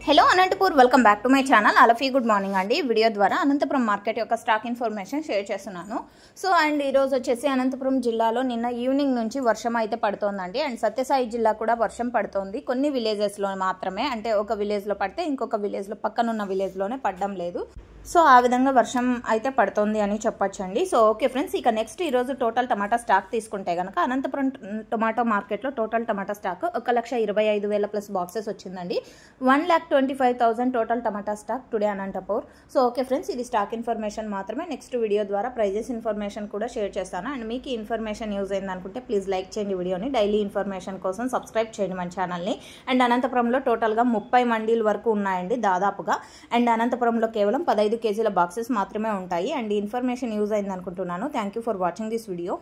Hello Anantapur welcome back to my channel అలఫీ good morning అండి. Video ద్వారా అనంతపురం మార్కెట్ యొక్క స్టాక్ ఇన్ఫర్మేషన్ షేర్ చేస్తున్నాను. సో అండ్ ఈరోజు వచ్చేసి అనంతపురం జిల్లాలో నిన్న ఈవినింగ్ నుంచి వర్షం అయితే పడుతోందండి. అండ్ సత్యసాయి జిల్లా కూడా వర్షం పడుతోంది. కొన్ని విలేజెస్లో మాత్రమే, అంటే ఒక విలేజ్లో పడితే ఇంకొక విలేజ్లో పక్కనున్న విలేజ్లోనే పడడం లేదు. సో ఆ విధంగా వర్షం అయితే పడుతుంది అని చెప్పొచ్చండి. సో ఓకే ఫ్రెండ్స్, ఇక నెక్స్ట్ ఈరోజు టోటల్ టమాటా స్టాక్ తీసుకుంటే కనుక అనంతపురం టొమాటో మార్కెట్లో total tomato stock 1,25,000 plus boxes వచ్చిందండి. 1,25,000 total tomato stock today Anantapur. So okay friends, ఇది స్టాక్ ఇన్ఫర్మేషన్ మాత్రమే. నెక్స్ట్ వీడియో ద్వారా ప్రైజెస్ ఇన్ఫర్మేషన్ కూడా షేర్ చేస్తాను. అండ్ మీకు ఈ ఇన్ఫర్మేషన్ యూజ్ అయిందనుకుంటే ప్లీజ్ లైక్ చేయండి వీడియోని. డైలీ ఇన్ఫర్మేషన్ కోసం సబ్స్క్రైబ్ చేయండి మన ఛానల్ని. అండ్ అనంతపురంలో టోటల్గా 30 మండీల వరకు ఉన్నాయండి దాదాపుగా. అండ్ అనంతపురంలో కేవలం 15 కేజీల బాక్సెస్ మాత్రమే ఉంటాయి. అండ్ ఈ ఇన్ఫర్మేషన్ యూజ్ అయింది అనుకుంటున్నాను. Thank you for watching this video.